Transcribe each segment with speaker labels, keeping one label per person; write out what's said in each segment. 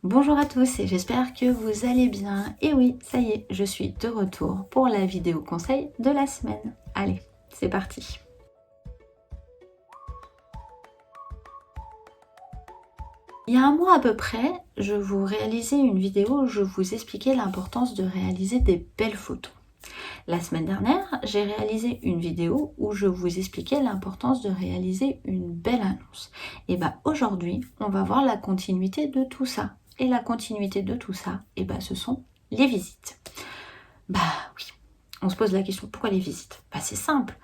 Speaker 1: Bonjour à tous et j'espère que vous allez bien. Et oui, ça y est, je suis de retour pour la vidéo conseil de la semaine. Allez, c'est parti. Il y a un mois à peu près, je vous réalisais une vidéo où je vous expliquais l'importance de réaliser des belles photos. La semaine dernière, j'ai réalisé une vidéo où je vous expliquais l'importance de réaliser une belle annonce. Et bah aujourd'hui, on va voir la continuité de tout ça. Et la continuité de tout ça, et bah ce sont les visites. Bah oui, on se pose la question, pourquoi les visites? Bah c'est simple.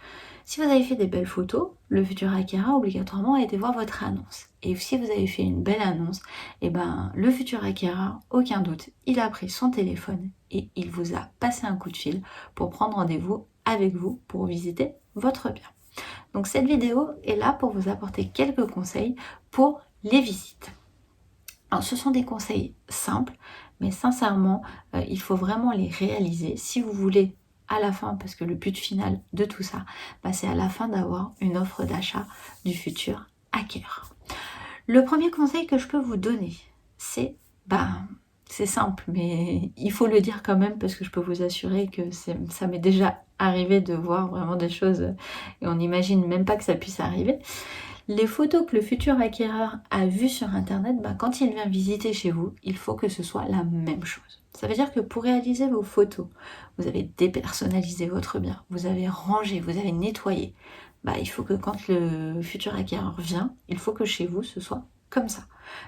Speaker 1: Si vous avez fait des belles photos, le futur acquéreur obligatoirement a été voir votre annonce. Et si vous avez fait une belle annonce, et ben le futur acquéreur, aucun doute, il a pris son téléphone et il vous a passé un coup de fil pour prendre rendez-vous avec vous pour visiter votre bien. Donc cette vidéo est là pour vous apporter quelques conseils pour les visites. Alors ce sont des conseils simples, mais sincèrement, il faut vraiment les réaliser si vous voulez à la fin, parce que le but final de tout ça, bah, c'est à la fin d'avoir une offre d'achat du futur acquéreur. Le premier conseil que je peux vous donner, c'est, c'est simple, mais il faut le dire quand même parce que je peux vous assurer que ça m'est déjà arrivé de voir vraiment des choses et on n'imagine même pas que ça puisse arriver. Les photos que le futur acquéreur a vues sur internet, quand il vient visiter chez vous, il faut que ce soit la même chose. Ça veut dire que pour réaliser vos photos, vous avez dépersonnalisé votre bien, vous avez rangé, vous avez nettoyé. Il faut que quand le futur acquéreur vient, il faut que chez vous ce soit comme ça.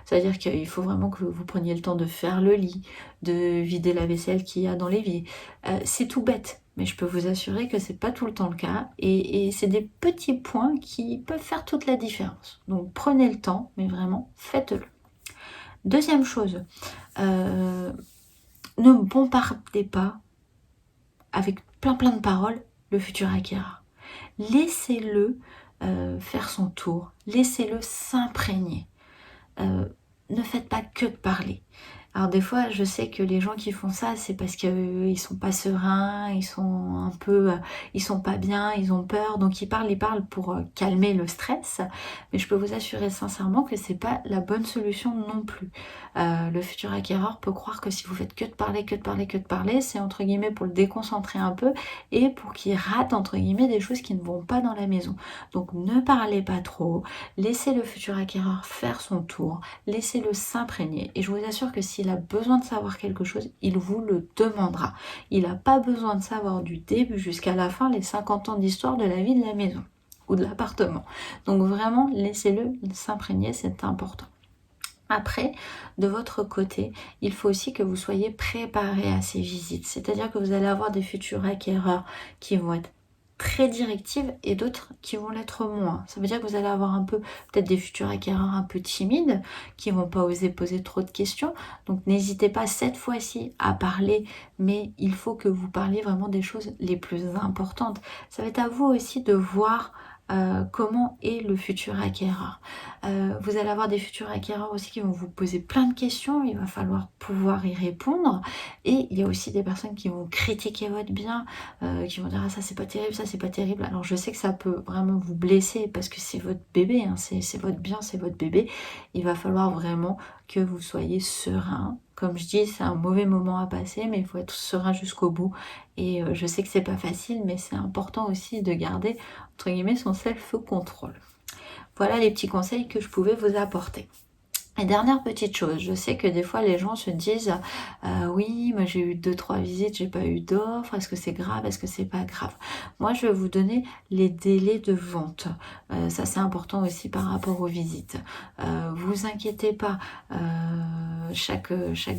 Speaker 1: Ça veut dire qu'il faut vraiment que vous preniez le temps de faire le lit, de vider la vaisselle qu'il y a dans l'évier. C'est tout bête, mais je peux vous assurer que c'est pas tout le temps le cas et c'est des petits points qui peuvent faire toute la différence. Donc prenez le temps, mais vraiment faites-le. Deuxième chose, ne bombardez pas avec plein de paroles le futur acquéreur. Laissez-le faire son tour, laissez-le s'imprégner. Ne faites pas que de parler. Alors des fois, je sais que les gens qui font ça, c'est parce qu'ils sont pas sereins, ils sont un peu, ils sont pas bien, ils ont peur, donc ils parlent pour calmer le stress. Mais je peux vous assurer sincèrement que c'est pas la bonne solution non plus. Le futur acquéreur peut croire que si vous faites que de parler, c'est entre guillemets pour le déconcentrer un peu et pour qu'il rate entre guillemets des choses qui ne vont pas dans la maison. Donc ne parlez pas trop, laissez le futur acquéreur faire son tour, laissez-le s'imprégner. Et je vous assure que s'il a besoin de savoir quelque chose, il vous le demandera. Il n'a pas besoin de savoir du début jusqu'à la fin les 50 ans d'histoire de la vie de la maison ou de l'appartement. Donc vraiment, laissez-le s'imprégner, c'est important. Après, de votre côté, il faut aussi que vous soyez préparé à ces visites. C'est-à-dire que vous allez avoir des futurs acquéreurs qui vont être très directives et d'autres qui vont l'être moins. Ça veut dire que vous allez avoir un peu, peut-être des futurs acquéreurs un peu timides, qui vont pas oser poser trop de questions. Donc n'hésitez pas cette fois-ci à parler, mais il faut que vous parliez vraiment des choses les plus importantes. Ça va être à vous aussi de voir comment est le futur acquéreur. Vous allez avoir des futurs acquéreurs aussi qui vont vous poser plein de questions, il va falloir pouvoir y répondre. Et il y a aussi des personnes qui vont critiquer votre bien, qui vont dire ah, ça c'est pas terrible, ça c'est pas terrible. Alors je sais que ça peut vraiment vous blesser parce que c'est votre bébé, hein, c'est votre bien, c'est votre bébé. Il va falloir vraiment que vous soyez serein. Comme je dis, c'est un mauvais moment à passer, mais il faut être serein jusqu'au bout. Et je sais que c'est pas facile, mais c'est important aussi de garder, entre guillemets, son self-control. Voilà les petits conseils que je pouvais vous apporter. Et dernière petite chose, je sais que des fois les gens se disent oui, moi j'ai eu 2-3 visites, j'ai pas eu d'offre, est-ce que c'est grave, est-ce que c'est pas grave? Moi je vais vous donner les délais de vente. Ça c'est important aussi par rapport aux visites. Vous inquiétez pas, chaque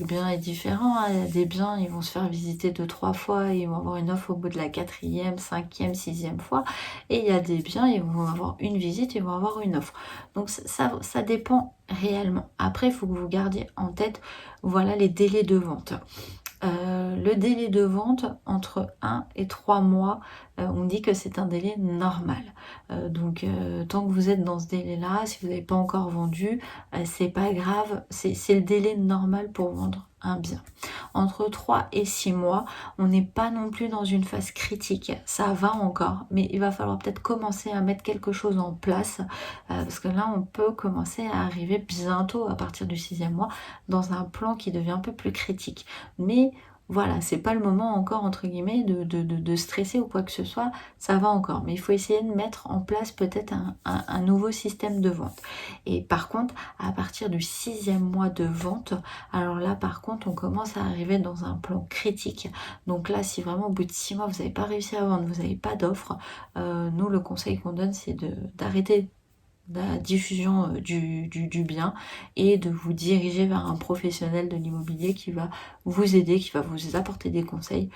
Speaker 1: bien est différent, hein. Il y a des biens, ils vont se faire visiter 2-3 fois, ils vont avoir une offre au bout de la 4e, 5e, 6e fois. Et il y a des biens, ils vont avoir une visite, ils vont avoir une offre. Donc ça dépend réellement. Après, il faut que vous gardiez en tête, voilà les délais de vente. Le délai de vente entre 1 et 3 mois, on dit que c'est un délai normal. Donc tant que vous êtes dans ce délai-là, si vous n'avez pas encore vendu, c'est pas grave, c'est le délai normal pour vendre un bien. entre 3 et 6 mois. On n'est pas non plus dans une phase critique, ça va encore, mais il va falloir peut-être commencer à mettre quelque chose en place, parce que là on peut commencer à arriver bientôt à partir du 6e mois dans un plan qui devient un peu plus critique. Mais voilà, c'est pas le moment encore entre guillemets de stresser ou quoi que ce soit, ça va encore, mais il faut essayer de mettre en place peut-être un nouveau système de vente. Et par contre, à partir du 6e mois de vente, alors là par contre on commence à arriver dans un plan critique. Donc là, si vraiment au bout de 6 mois vous n'avez pas réussi à vendre, vous n'avez pas d'offre, nous le conseil qu'on donne c'est d'arrêter la diffusion du bien et de vous diriger vers un professionnel de l'immobilier qui va vous aider, qui va vous apporter des conseils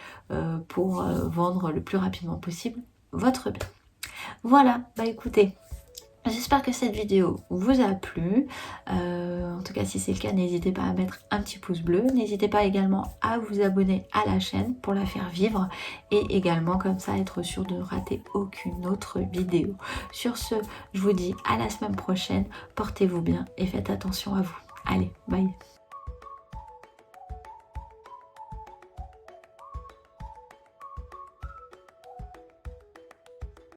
Speaker 1: pour vendre le plus rapidement possible votre bien. Voilà, bah écoutez, j'espère que cette vidéo vous a plu. En tout cas, si c'est le cas, n'hésitez pas à mettre un petit pouce bleu. N'hésitez pas également à vous abonner à la chaîne pour la faire vivre. Et également, comme ça, être sûr de ne rater aucune autre vidéo. Sur ce, je vous dis à la semaine prochaine. Portez-vous bien et faites attention à vous. Allez, bye!